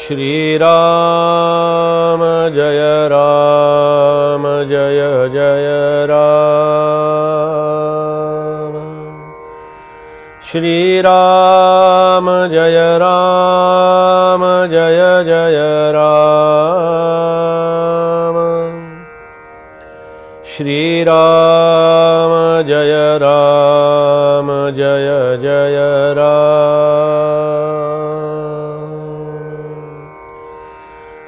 श्रीराम जय राम जय जय राम। श्रीराम जय राम जय जय राम। श्रीराम जय राम जय जय राम।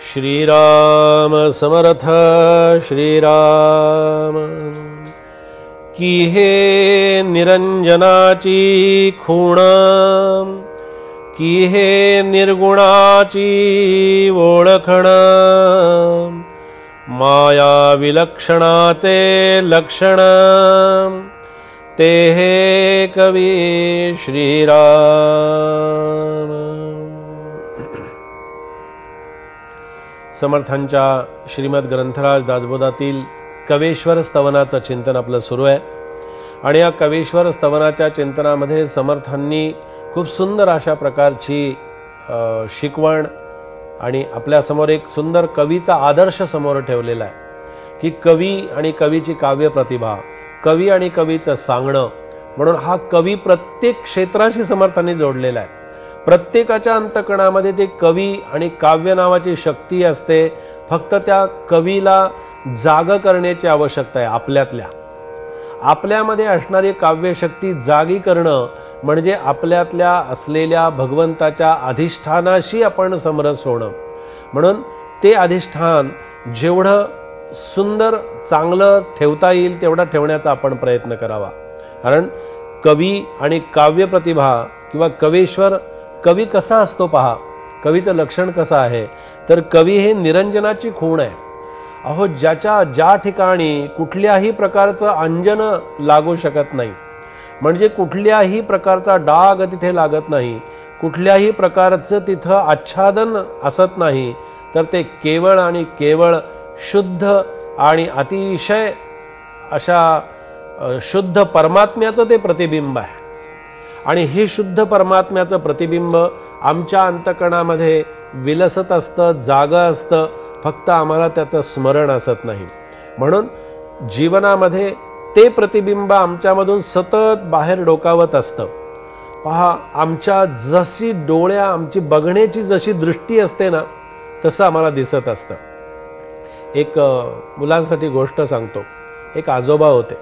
श्रीराम समर्थ श्रीराम की हे निरंजनाची खूण, की हे निर्गुणाची ओळखण, माया विलक्षणाचे लक्षण, ते हे कवी श्रीराम। समर्थांच्या श्रीमद ग्रंथराज दासबोधातील कवेश्वर स्तवनाचं चिंतन आपलं सुरू आहे आणि या कवेश्वर स्तवनाच्या चिंतनामध्ये समर्थांनी खूप सुंदर अशा प्रकारची शिकवण आणि आपल्यासमोर एक सुंदर कवीचा आदर्श समोर ठेवलेला आहे की कवी आणि कवीची काव्य प्रतिभा, कवी आणि कवीचं सांगणं, म्हणून हा कवी प्रत्येक क्षेत्राशी समर्थांनी जोडलेला आहे। प्रत्येकाच्या अंतःकरणामध्ये ते कवी आणि काव्य नावाची शक्ती असते, फक्त त्या कवीला जाग करण्याची आवश्यकता आहे। आपल्यामध्ये असणारी काव्यशक्ती जागी करणं म्हणजे आपल्यातल्या असलेल्या भगवंताच्या अधिष्ठानाशी आपण समरस होणं। म्हणून ते अधिष्ठान जेवढं सुंदर चांगलं ठेवता येईल तेवढा ठेवण्याचा आपण प्रयत्न करावा। कारण कवी आणि काव्य प्रतिभा किंवा कवेश्वर, कवी कसा असतो पहा, कवीचं लक्षण कसं आहे तर कवी हे निरंजनाची खूण आहे। अहो, ज्या ठिकाणी कुठल्याही प्रकारचं अंजन लागू शकत नाही, म्हणजे कुठल्याही प्रकारचा डाग तिथे लागत नाही, कुठल्याही प्रकारचं तिथं आच्छादन असत नाही, तर ते केवळ आणि केवळ शुद्ध आणि अतिशय अशा शुद्ध परमात्म्याचं ते प्रतिबिंब आहे। आणि हे शुद्ध परमात्म्याचं प्रतिबिंब आमच्या अंतःकरणामध्ये विलसत असतं, जागं असतं, फक्त आम्हाला त्याचं स्मरण असत नाही। म्हणून जीवनामध्ये ते प्रतिबिंब आमच्यामधून सतत बाहेर डोकावत असतं। पहा, आमच्या जशी आमची बघण्याची जशी दृष्टी असते ना, तसं आम्हाला दिसत असतं। एक मुलांसाठी गोष्ट सांगतो। एक आजोबा होते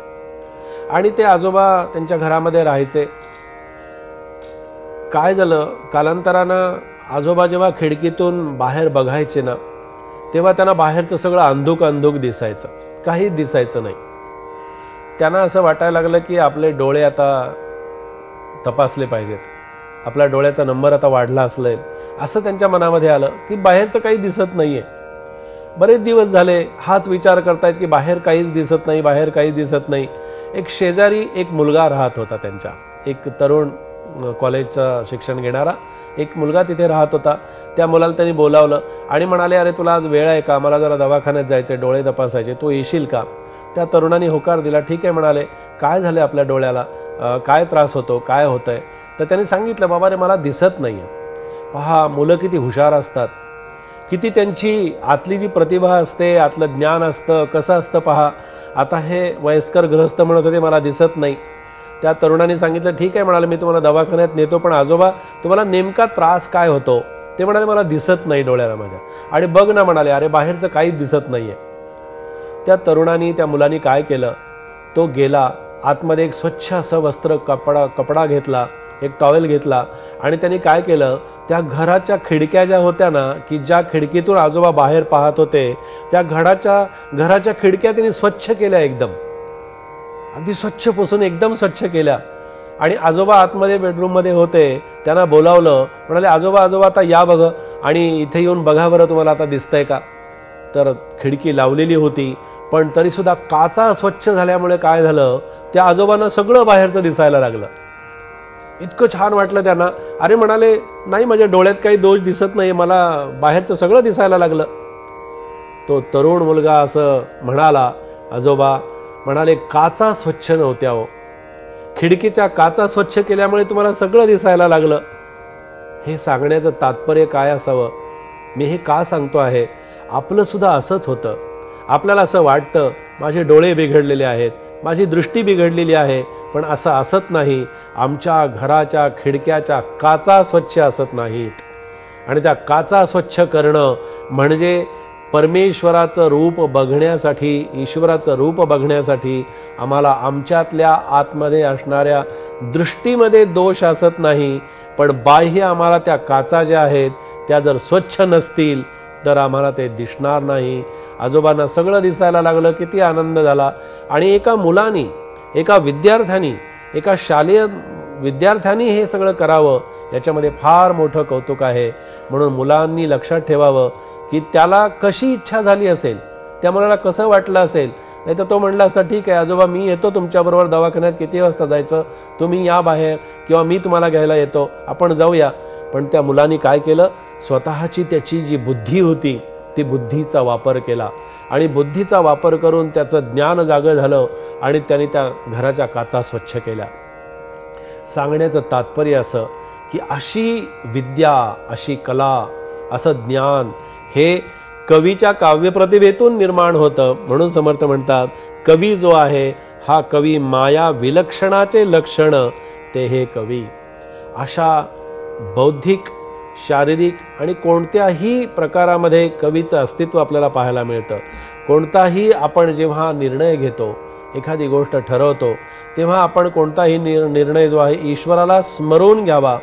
आणि ते आजोबा त्यांच्या घरामध्ये राहायचे। काय झालं, कालांतरानं आजोबा जेव्हा खिडकीतून बाहेर बघायचे ना, तेव्हा त्यांना बाहेरचं सगळं अंधुक दिसायचं, काहीच दिसायचं नाही। त्यांना असं वाटायला लागलं की आपले डोळे आता तपासले पाहिजेत, आपल्या डोळ्याचा नंबर आता वाढला असेल, असं त्यांच्या मनामध्ये आलं की बाहेरचं काही दिसत नाहीये। बरेच दिवस झाले हाच विचार करतायत की बाहेर काहीच दिसत नाही, बाहेर काहीच दिसत नाही। एक शेजारी एक मुलगा राहत होता, त्यांच्या एक तरुण कॉलेजचं शिक्षण घेणारा एक मुलगा तिथे राहत होता। त्या मुलाला त्यांनी बोलावलं आणि म्हणाले, अरे तुला आज वेळ आहे का, मला जरा दवाखान्यात जायचे, डोळे तपासायचे, तू येशील का? त्या तरुणाने होकार दिला। ठीक आहे म्हणाले, काय झालं आपल्या डोळ्याला, काय त्रास होतो, काय होतंय? तर त्यांनी सांगितलं, बाबा रे मला दिसत नाहीये। पहा, मुलं किती हुशार असतात, किती त्यांची आतली जी प्रतिभा असते, आतलं ज्ञान असतं, कसं असतं पहा। आता हे वयस्कर गृहस्थ म्हणत होते मला दिसत नाही। त्या तरुणाने सांगितलं, ठीक आहे म्हणाले, मी तुम्हाला दवाखान्यात नेतो, पण आजोबा तुम्हाला नेमका त्रास काय होतो? ते म्हणाले, मला दिसत नाही डोळ्याला माझ्या। आणि बघ ना म्हणाले, अरे बाहेरचं काहीच दिसत नाहीये। त्या तरुणाने, त्या मुलाने काय केलं, तो गेला आतमध्ये, एक स्वच्छ असं वस्त्र कपडा घेतला, एक टॉवेल घेतला आणि त्यांनी काय केलं, त्या घराच्या खिडक्या ज्या होत्या ना, की ज्या खिडकीतून आजोबा बाहेर पाहत होते, त्या घराच्या खिडक्या त्यांनी स्वच्छ केल्या, एकदम अगदी स्वच्छ पुसून एकदम स्वच्छ केल्या। आणि आजोबा आतमध्ये बेडरूममध्ये होते, त्यांना बोलावलं, म्हणाले, आजोबा आता या बघ आणि इथे येऊन बघा बरं तुम्हाला आता दिसतंय का? तर खिडकी लावलेली होती, पण तरी सुद्धा काचा स्वच्छ झाल्यामुळे काय झालं, त्या आजोबांना सगळं बाहेरचं दिसायला लागलं। इतकं छान वाटलं त्यांना। अरे म्हणाले, नाही माझ्या डोळ्यात काही दोष दिसत नाही, मला बाहेरचं सगळं दिसायला लागलं। तो तरुण मुलगा असं म्हणाला, आजोबा म्हणाले, काचा स्वच्छ नव्हत्या हो, खिडकीच्या काचा स्वच्छ केल्यामुळे तुम्हाला सगळं दिसायला लागलं। हे सांगण्याचं तात्पर्य काय असावं, मी हे का सांगतो आहे, आपलं सुद्धा असंच होतं. आपल्याला असं वाटतं माझे डोळे बिघडलेले आहेत, माझी दृष्टी बिघडलेली आहे, पण असं असत नाही. आमच्या घराच्या खिडक्याच्या काचा स्वच्छ असत नाहीत. आणि त्या काचा स्वच्छ करणं म्हणजे परमेश्वराचं रूप बघण्यासाठी, ईश्वराचं रूप बघण्यासाठी आम्हाला आमच्यातल्या आतमध्ये असणाऱ्या दृष्टीमध्ये दोष असत नाही, पण बाह्य आम्हाला त्या काचा ज्या आहेत त्या जर स्वच्छ नसतील तर आम्हाला ते दिसणार नाही. आजोबांना सगळं दिसायला लागलं, किती आनंद झाला. आणि एका मुलानी, एका विद्यार्थ्यानी, एका शालेय विद्यार्थ्यानी हे सगळं करावं, याच्यामध्ये फार मोठं कौतुक आहे. म्हणून मुलांनी लक्षात ठेवावं की त्याला कशी इच्छा झाली असेल, त्या मुलाला कसं वाटलं असेल. नाही तर तो म्हणला असता, ठीक आहे आजोबा मी येतो तुमच्याबरोबर दवाखान्यात, किती वाजता जायचं तुम्ही या बाहेर, किंवा मी तुम्हाला घ्यायला येतो, आपण जाऊया. पण त्या मुलांनी काय केलं, स्वतःची त्याची जी बुद्धी होती ती बुद्धीचा वापर केला. आणि बुद्धीचा वापर करून त्याचं ज्ञान जागं झालं आणि त्याने त्या घराच्या काचा स्वच्छ केल्या. सांगण्याचं तात्पर्य असं की अशी विद्या, अशी कला, असं ज्ञान हे कवीच्या काव्यप्रतिभेतून निर्माण होतं. म्हणून समर्थ म्हणतात, कवी जो आहे हा कवी माया विलक्षणाचे लक्षण ते हे कवी. अशा बौद्धिक, शारीरिक आणि कोणत्याही प्रकारामध्ये कवीचं अस्तित्व आपल्याला पाहायला मिळतं. कोणताही आपण जेव्हा निर्णय घेतो, एखादी गोष्ट ठरवतो, तेव्हा आपण कोणताही निर्णय जो आहे ईश्वराला स्मरून घ्यावा,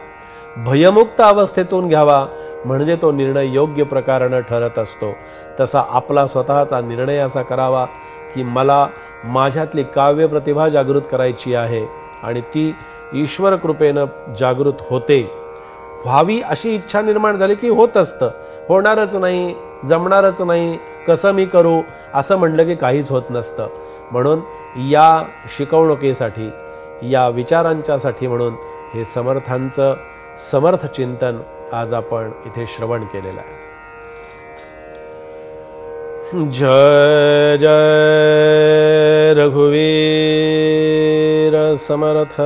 भयमुक्त अवस्थेतून घ्यावा, म्हणजे तो निर्णय योग्य प्रकारानं ठरत असतो. तसा आपला स्वतःचा निर्णय असा करावा की मला माझ्यातली काव्य प्रतिभा जागृत करायची आहे आणि ती ईश्वर कृपेनं जागृत होते. व्हावी अशी इच्छा निर्माण झाली की होत असतं. होणारच नाही, जमणारच नाही, कसं मी करू असं म्हणलं की काहीच होत नसतं. म्हणून या शिकवणुकीसाठी, या विचारांच्यासाठी म्हणून हे समर्थांचं समर्थ चिंतन आज आपण इथे श्रवण केलेलं आहे. जय जय रघुवीर समर्थ.